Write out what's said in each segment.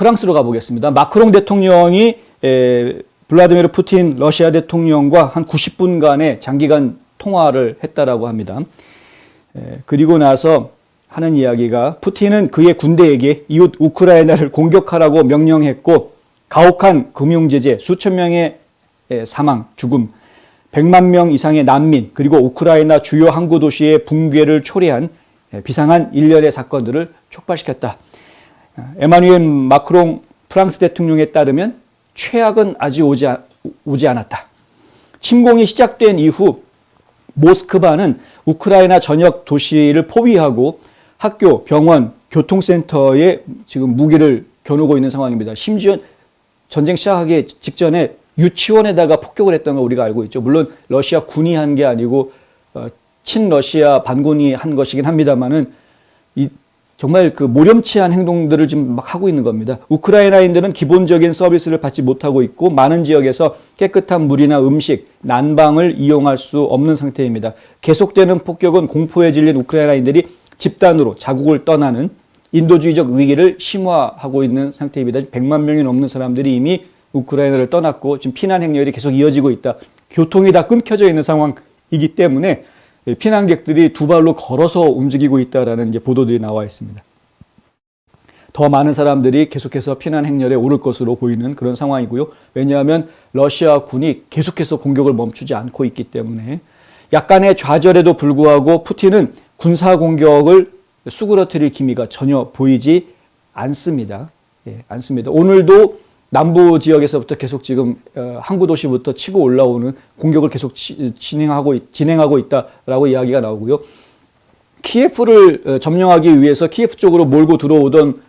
프랑스로 가보겠습니다. 마크롱 대통령이 블라디미르 푸틴 러시아 대통령과 한 90분간의 장기간 통화를 했다라고 합니다. 그리고 나서 하는 이야기가 푸틴은 그의 군대에게 이웃 우크라이나를 공격하라고 명령했고 가혹한 금융제재, 수천 명의 사망, 죽음, 100만 명 이상의 난민, 그리고 우크라이나 주요 항구 도시의 붕괴를 초래한 비상한 일련의 사건들을 촉발시켰다. 에마누엘 마크롱 프랑스 대통령에 따르면 최악은 아직 오지 않았다. 침공이 시작된 이후 모스크바는 우크라이나 전역 도시를 포위하고 학교, 병원, 교통센터에 지금 무기를 겨누고 있는 상황입니다. 심지어 전쟁 시작하기 직전에 유치원에다가 폭격을 했던 거 우리가 알고 있죠. 물론 러시아 군이 한 게 아니고 친러시아 반군이 한 것이긴 합니다만은 정말 그 모렴치한 행동들을 지금 막 하고 있는 겁니다. 우크라이나인들은 기본적인 서비스를 받지 못하고 있고 많은 지역에서 깨끗한 물이나 음식, 난방을 이용할 수 없는 상태입니다. 계속되는 폭격은 공포에 질린 우크라이나인들이 집단으로 자국을 떠나는 인도주의적 위기를 심화하고 있는 상태입니다. 100만 명이 넘는 사람들이 이미 우크라이나를 떠났고 지금 피난 행렬이 계속 이어지고 있다. 교통이 다 끊겨져 있는 상황이기 때문에 피난객들이 두 발로 걸어서 움직이고 있다라는 이제 보도들이 나와 있습니다. 더 많은 사람들이 계속해서 피난 행렬에 오를 것으로 보이는 그런 상황이고요. 왜냐하면 러시아 군이 계속해서 공격을 멈추지 않고 있기 때문에 약간의 좌절에도 불구하고 푸틴은 군사 공격을 수그러뜨릴 기미가 전혀 보이지 않습니다. 않습니다. 오늘도 남부 지역에서부터 계속 지금 항구 도시부터 치고 올라오는 공격을 계속 진행하고 있다라고 이야기가 나오고요. 키예프를 점령하기 위해서 키예프 쪽으로 몰고 들어오던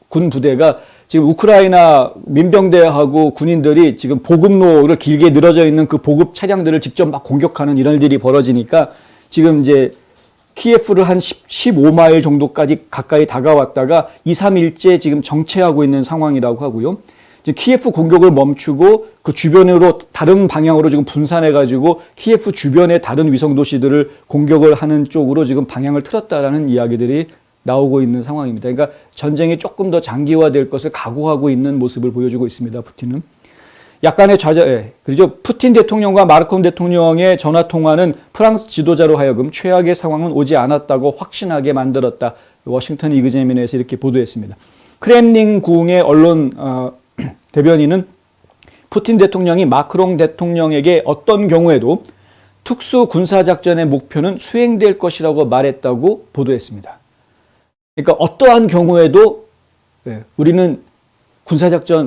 군 부대가 지금 우크라이나 민병대하고 군인들이 지금 보급로를 길게 늘어져 있는 그 보급 차량들을 직접 막 공격하는 이런 일들이 벌어지니까 지금 이제 키예프를 한 15마일 정도까지 가까이 다가왔다가 2, 3일째 지금 정체하고 있는 상황이라고 하고요. 키예프 공격을 멈추고 그 주변으로 다른 방향으로 지금 분산해가지고 키예프 주변의 다른 위성 도시들을 공격을 하는 쪽으로 지금 방향을 틀었다라는 이야기들이 나오고 있는 상황입니다. 그러니까 전쟁이 조금 더 장기화될 것을 각오하고 있는 모습을 보여주고 있습니다. 푸틴은. 약간의 좌절, 그리고 푸틴 대통령과 마크롱 대통령의 전화 통화는 프랑스 지도자로 하여금 최악의 상황은 오지 않았다고 확신하게 만들었다. 워싱턴 이그제미너에서 이렇게 보도했습니다. 크렘린궁의 언론 대변인은 푸틴 대통령이 마크롱 대통령에게 어떤 경우에도 특수 군사작전의 목표는 수행될 것이라고 말했다고 보도했습니다. 그러니까 어떠한 경우에도 우리는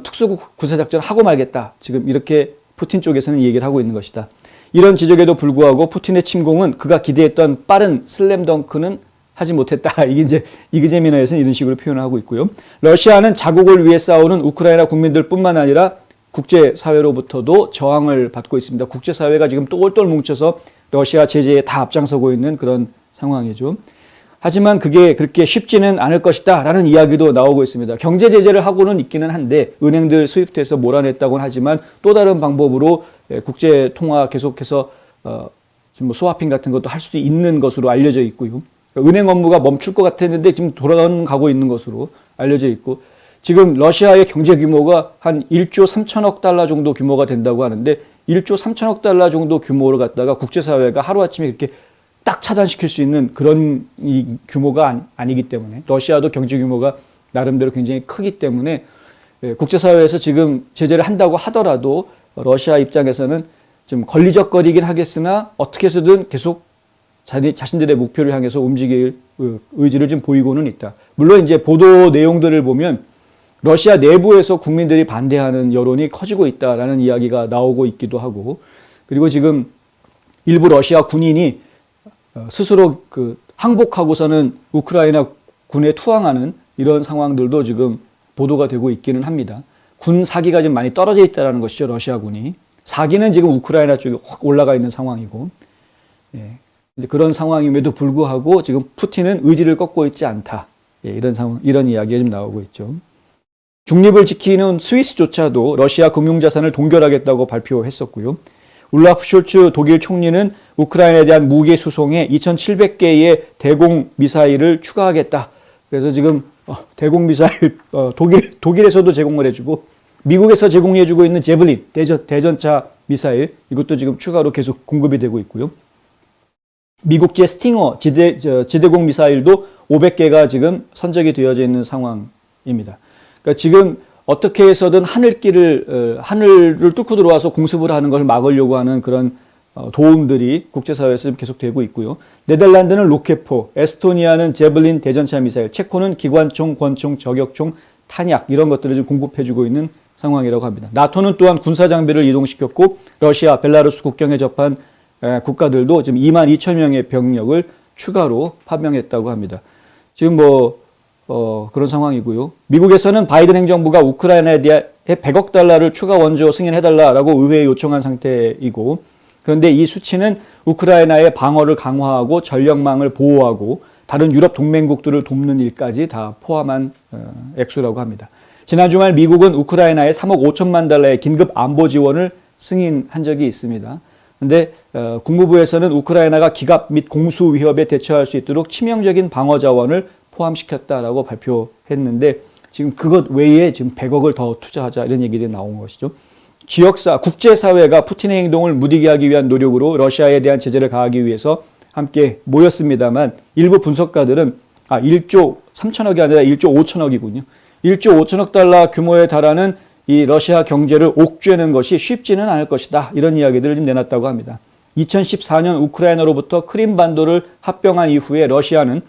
특수 군사작전 하고 말겠다. 지금 이렇게 푸틴 쪽에서는 얘기를 하고 있는 것이다. 이런 지적에도 불구하고 푸틴의 침공은 그가 기대했던 빠른 슬램덩크는 하지 못했다. 이게 이제 이그제미너에서는 이런 식으로 표현하고 있고요. 러시아는 자국을 위해 싸우는 우크라이나 국민들뿐만 아니라 국제사회로부터도 저항을 받고 있습니다. 국제사회가 지금 똘똘 뭉쳐서 러시아 제재에 다 앞장서고 있는 그런 상황이죠. 하지만 그게 그렇게 쉽지는 않을 것이다 라는 이야기도 나오고 있습니다. 경제 제재를 하고는 있기는 한데 은행들 스위프트에서 몰아냈다고는 하지만 또 다른 방법으로 국제 통화 계속해서 지금 스와핑 같은 것도 할 수 있는 것으로 알려져 있고요. 은행 업무가 멈출 것 같았는데 지금 돌아가고 있는 것으로 알려져 있고 지금 러시아의 경제 규모가 한 1조 3천억 달러 정도 규모가 된다고 하는데 1조 3천억 달러 정도 규모를 갖다가 국제사회가 하루아침에 이렇게 딱 차단시킬 수 있는 그런 규모가 아니기 때문에 러시아도 경제 규모가 나름대로 굉장히 크기 때문에 국제사회에서 지금 제재를 한다고 하더라도 러시아 입장에서는 좀 걸리적거리긴 하겠으나 어떻게 해서든 계속 자신들의 목표를 향해서 움직일 의지를 좀 보이고는 있다. 물론 이제 보도 내용들을 보면 러시아 내부에서 국민들이 반대하는 여론이 커지고 있다라는 이야기가 나오고 있기도 하고 그리고 지금 일부 러시아 군인이 스스로 항복하고서는 우크라이나 군에 투항하는 이런 상황들도 지금 보도가 되고 있기는 합니다. 군 사기가 좀 많이 떨어져 있다는 것이죠. 러시아군이. 사기는 지금 우크라이나 쪽에 확 올라가 있는 상황이고 그런 상황임에도 불구하고 지금 푸틴은 의지를 꺾고 있지 않다. 이런 상황, 이런 이야기가 좀 나오고 있죠. 중립을 지키는 스위스조차도 러시아 금융자산을 동결하겠다고 발표했었고요. 울라프 숄츠 독일 총리는 우크라이나에 대한 무기 수송에 2,700개의 대공 미사일을 추가하겠다. 그래서 지금 대공 미사일 독일에서도 제공을 해주고 미국에서 제공해주고 있는 제블린 대전차 미사일 이것도 지금 추가로 계속 공급이 되고 있고요. 미국제 스팅어 지대공 미사일도 500개가 지금 선적이 되어져 있는 상황입니다. 그러니까 지금 어떻게 해서든 하늘을 뚫고 들어와서 공습을 하는 걸 막으려고 하는 그런 도움들이 국제사회에서 계속 되고 있고요. 네덜란드는 로켓포, 에스토니아는 제블린 대전차 미사일, 체코는 기관총, 권총, 저격총, 탄약 이런 것들을 지금 공급해주고 있는 상황이라고 합니다. 나토는 또한 군사 장비를 이동시켰고 러시아, 벨라루스 국경에 접한 국가들도 지금 22,000명의 병력을 추가로 파병했다고 합니다. 지금 그런 상황이고요. 미국에서는 바이든 행정부가 우크라이나에 대해 100억 달러를 추가 원조 승인해달라고 의회에 요청한 상태이고, 그런데 이 수치는 우크라이나의 방어를 강화하고 전력망을 보호하고 다른 유럽 동맹국들을 돕는 일까지 다 포함한 액수라고 합니다. 지난 주말 미국은 우크라이나에 3억 5천만 달러의 긴급 안보 지원을 승인한 적이 있습니다. 그런데 국무부에서는 우크라이나가 기갑 및 공수 위협에 대처할 수 있도록 치명적인 방어 자원을 포함시켰다라고 발표했는데 지금 그것 외에 지금 100억을 더 투자하자 이런 얘기들이 나온 것이죠. 국제사회가 푸틴의 행동을 무디게 하기 위한 노력으로 러시아에 대한 제재를 가하기 위해서 함께 모였습니다만 일부 분석가들은 1조 3천억이 아니라 1조 5천억이군요. 1조 5천억 달러 규모에 달하는 이 러시아 경제를 옥죄는 것이 쉽지는 않을 것이다. 이런 이야기들을 좀 내놨다고 합니다. 2014년 우크라이나로부터 크림반도를 합병한 이후에 러시아는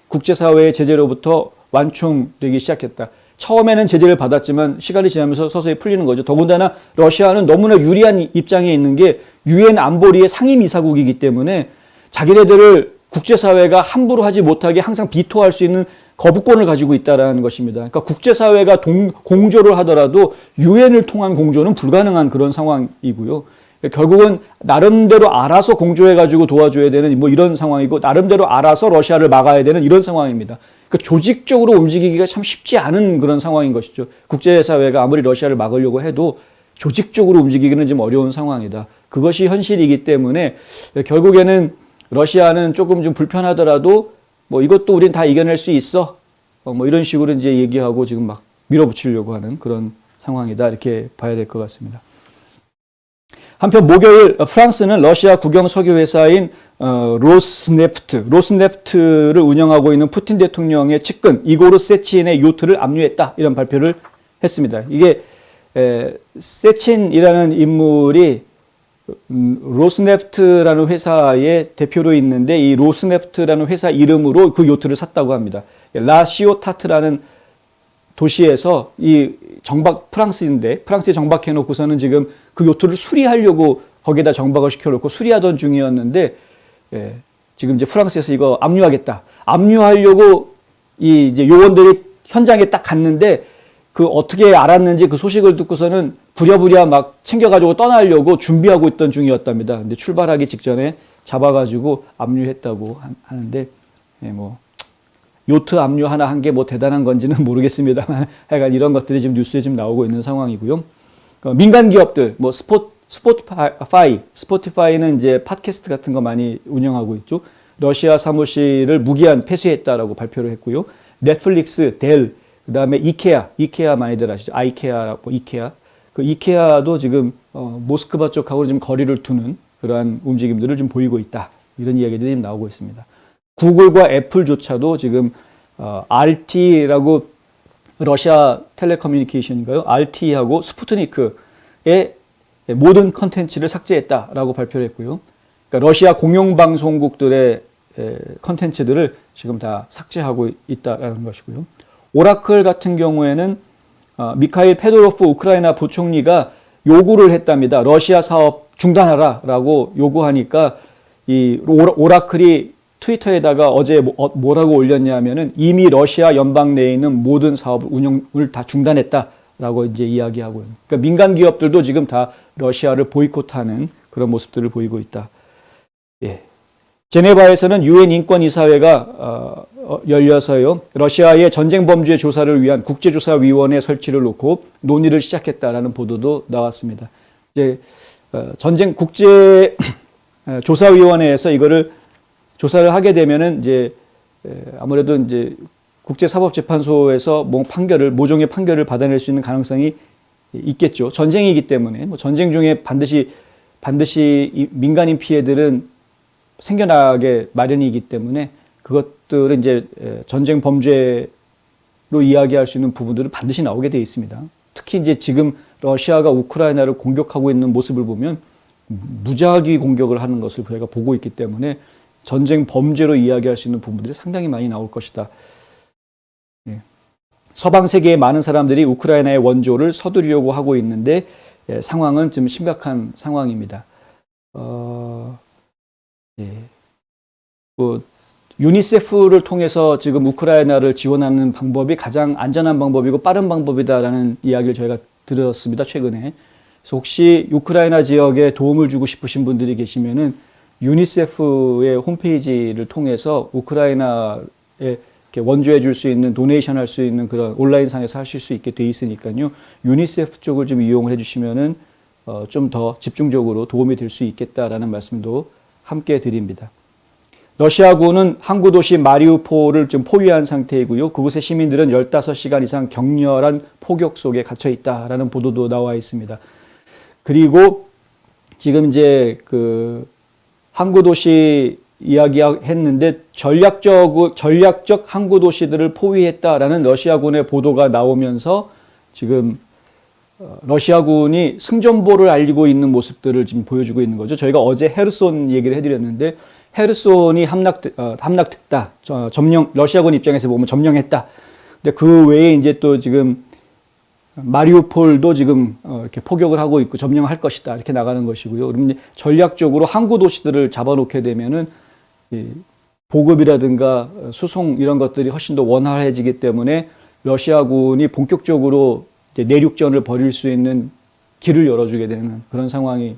국제사회의 제재로부터 완충되기 시작했다. 처음에는 제재를 받았지만 시간이 지나면서 서서히 풀리는 거죠. 더군다나 러시아는 너무나 유리한 입장에 있는 게 유엔 안보리의 상임이사국이기 때문에 자기네들을 국제사회가 함부로 하지 못하게 항상 비토할 수 있는 거부권을 가지고 있다는 것입니다. 그러니까 국제사회가 공조를 하더라도 유엔을 통한 공조는 불가능한 그런 상황이고요. 결국은 나름대로 알아서 공조해가지고 도와줘야 되는 이런 상황이고 나름대로 알아서 러시아를 막아야 되는 이런 상황입니다. 그러니까 조직적으로 움직이기가 참 쉽지 않은 그런 상황인 것이죠. 국제사회가 아무리 러시아를 막으려고 해도 조직적으로 움직이기는 좀 어려운 상황이다. 그것이 현실이기 때문에 결국에는 러시아는 조금 좀 불편하더라도 이것도 우린 다 이겨낼 수 있어. 이런 식으로 이제 얘기하고 지금 막 밀어붙이려고 하는 그런 상황이다. 이렇게 봐야 될 것 같습니다. 한편 목요일 프랑스는 러시아 국영 석유 회사인 로스네프트를 운영하고 있는 푸틴 대통령의 측근 이고르 세친의 요트를 압류했다. 이런 발표를 했습니다. 이게 세친이라는 인물이 로스네프트라는 회사의 대표로 있는데 이 로스네프트라는 회사 이름으로 그 요트를 샀다고 합니다. 라시오타트라는 도시에서 프랑스에 정박해 놓고서는 지금 그 요트를 수리하려고 거기다 정박을 시켜놓고 수리하던 중이었는데 지금 이제 프랑스에서 이거 압류하겠다. 압류하려고 이제 요원들이 현장에 딱 갔는데 그 어떻게 알았는지 그 소식을 듣고서는 부랴부랴 막 챙겨가지고 떠나려고 준비하고 있던 중이었답니다. 근데 출발하기 직전에 잡아가지고 압류했다고 하는데 요트 압류 하나 한 게 대단한 건지는 모르겠습니다만 하여간 이런 것들이 지금 뉴스에 지금 나오고 있는 상황이고요. 민간 기업들 스포티파이는 이제 팟캐스트 같은 거 많이 운영하고 있죠. 러시아 사무실을 무기한 폐쇄했다라고 발표를 했고요. 넷플릭스, 델, 그다음에 이케아 많이들 아시죠? 이케아. 그 이케아도 지금 모스크바 쪽하고 지금 거리를 두는 그러한 움직임들을 좀 보이고 있다. 이런 이야기들이 지금 나오고 있습니다. 구글과 애플조차도 지금 RT라고 러시아 텔레커뮤니케이션인가요? RT하고 스푸트니크의 모든 컨텐츠를 삭제했다라고 발표를 했고요. 그러니까 러시아 공영방송국들의 컨텐츠들을 지금 다 삭제하고 있다라는 것이고요. 오라클 같은 경우에는 미카일 페도로프 우크라이나 부총리가 요구를 했답니다. 러시아 사업 중단하라라고 요구하니까 이 오라클이 트위터에다가 어제 뭐라고 올렸냐면은 이미 러시아 연방 내에 있는 모든 사업 운영을 다 중단했다라고 이제 이야기하고 있는. 그러니까 민간 기업들도 지금 다 러시아를 보이콧하는 그런 모습들을 보이고 있다. 예. 제네바에서는 유엔 인권이사회가 열려서요. 러시아의 전쟁 범죄 조사를 위한 국제조사위원회 설치를 놓고 논의를 시작했다라는 보도도 나왔습니다. 이제 전쟁 국제 조사위원회에서 이거를 조사를 하게 되면은 이제 아무래도 이제 국제사법재판소에서 뭐 모종의 판결을 받아낼 수 있는 가능성이 있겠죠. 전쟁이기 때문에 뭐 전쟁 중에 반드시 이 민간인 피해들은 생겨나게 마련이기 때문에 그것들은 이제 전쟁 범죄로 이야기할 수 있는 부분들은 반드시 나오게 되어 있습니다. 특히 이제 지금 러시아가 우크라이나를 공격하고 있는 모습을 보면 무작위 공격을 하는 것을 저희가 보고 있기 때문에 전쟁 범죄로 이야기할 수 있는 부분들이 상당히 많이 나올 것이다. 서방 세계의 많은 사람들이 우크라이나의 원조를 서두르려고 하고 있는데 상황은 좀 심각한 상황입니다. 유니세프를 통해서 지금 우크라이나를 지원하는 방법이 가장 안전한 방법이고 빠른 방법이다라는 이야기를 저희가 들었습니다. 최근에. 그래서 혹시 우크라이나 지역에 도움을 주고 싶으신 분들이 계시면은 유니세프의 홈페이지를 통해서 우크라이나에 원조해 줄 수 있는, 도네이션 할 수 있는 그런 온라인상에서 하실 수 있게 돼 있으니까요. 유니세프 쪽을 좀 이용을 해 주시면은 좀 더 집중적으로 도움이 될 수 있겠다라는 말씀도 함께 드립니다. 러시아군은 항구 도시 마리우폴을 좀 포위한 상태이고요. 그곳의 시민들은 15시간 이상 격렬한 폭격 속에 갇혀 있다라는 보도도 나와 있습니다. 그리고 지금 이제 그 항구 도시 이야기했는데 전략적 항구 도시들을 포위했다라는 러시아군의 보도가 나오면서 지금 러시아군이 승전보를 알리고 있는 모습들을 지금 보여주고 있는 거죠. 저희가 어제 헤르손 얘기를 해드렸는데 헤르손이 함락됐다. 러시아군 입장에서 보면 점령했다. 근데 그 외에 이제 또 지금 마리우폴도 지금 이렇게 포격을 하고 있고 점령할 것이다. 이렇게 나가는 것이고요. 그러면 전략적으로 항구 도시들을 잡아놓게 되면은 보급이라든가 수송 이런 것들이 훨씬 더 원활해지기 때문에 러시아군이 본격적으로 이제 내륙전을 벌일 수 있는 길을 열어주게 되는 그런 상황이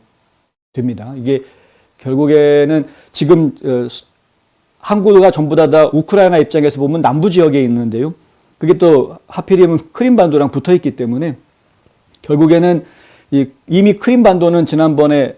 됩니다. 이게 결국에는 지금 항구가 전부 다 우크라이나 입장에서 보면 남부 지역에 있는데요. 그게 또 하필이면 크림반도랑 붙어 있기 때문에 결국에는 이미 크림반도는 지난번에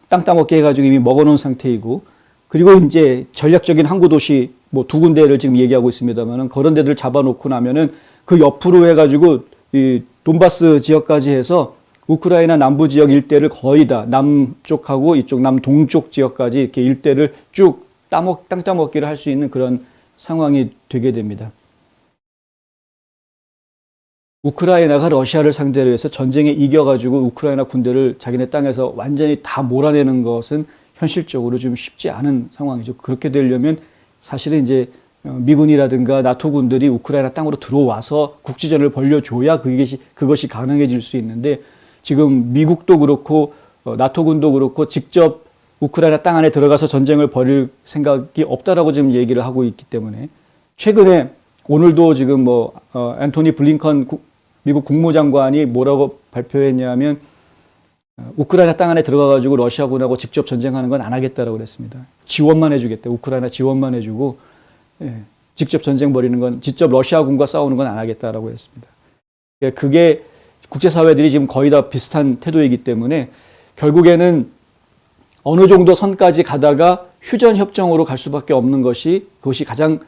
땅 따먹게 해가지고 이미 먹어놓은 상태이고, 그리고 이제 전략적인 항구 도시 뭐 2군데를 지금 얘기하고 있습니다만은 그런 데들 잡아놓고 나면은 그 옆으로 해가지고 이 돈바스 지역까지 해서 우크라이나 남부 지역 일대를 거의 다 남쪽하고 이쪽 남동쪽 지역까지 이렇게 일대를 쭉 땅 따먹기를 할 수 있는 그런 상황이 되게 됩니다. 우크라이나가 러시아를 상대로 해서 전쟁에 이겨가지고 우크라이나 군대를 자기네 땅에서 완전히 다 몰아내는 것은 현실적으로 좀 쉽지 않은 상황이죠. 그렇게 되려면 사실은 이제 미군이라든가 나토 군들이 우크라이나 땅으로 들어와서 국지전을 벌려줘야 그것이 가능해질 수 있는데, 지금 미국도 그렇고 나토 군도 그렇고 직접 우크라이나 땅 안에 들어가서 전쟁을 벌일 생각이 없다라고 지금 얘기를 하고 있기 때문에, 최근에 오늘도 지금 앤토니 블링컨 미국 국무장관이 뭐라고 발표했냐면 우크라이나 땅 안에 들어가가지고 러시아군하고 직접 전쟁하는 건 안 하겠다라고 그랬습니다. 지원만 해주겠다. 우크라이나 지원만 해주고, 직접 전쟁 벌이는 건, 직접 러시아군과 싸우는 건 안 하겠다라고 했습니다. 그게 국제사회들이 지금 거의 다 비슷한 태도이기 때문에 결국에는 어느 정도 선까지 가다가 휴전협정으로 갈 수밖에 없는 것이, 그것이 가장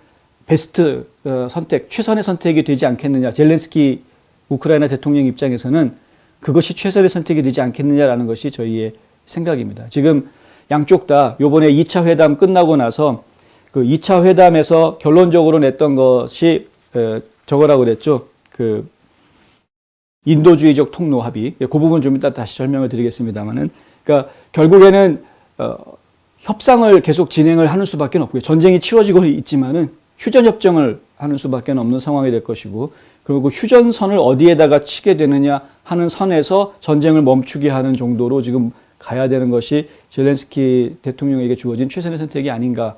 베스트 선택, 최선의 선택이 되지 않겠느냐. 젤렌스키 우크라이나 대통령 입장에서는 그것이 최선의 선택이 되지 않겠느냐라는 것이 저희의 생각입니다. 지금 양쪽 다 요번에 2차 회담 끝나고 나서 그 2차 회담에서 결론적으로 냈던 것이 저거라고 그랬죠. 그 인도주의적 통로 합의. 그 부분 좀 이따 다시 설명을 드리겠습니다만은, 그러니까 결국에는 협상을 계속 진행을 하는 수밖에 없고요. 전쟁이 치러지고 있지만은 휴전협정을 하는 수밖에 없는 상황이 될 것이고, 그리고 휴전선을 어디에다가 치게 되느냐 하는 선에서 전쟁을 멈추게 하는 정도로 지금 가야 되는 것이 젤렌스키 대통령에게 주어진 최선의 선택이 아닌가.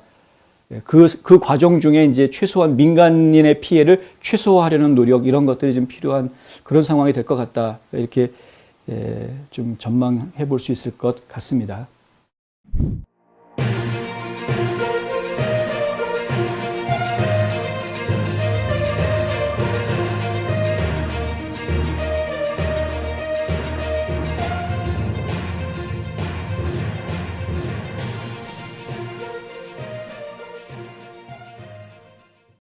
그 과정 중에 이제 최소한 민간인의 피해를 최소화하려는 노력, 이런 것들이 좀 필요한 그런 상황이 될 것 같다. 이렇게 좀 전망해 볼 수 있을 것 같습니다.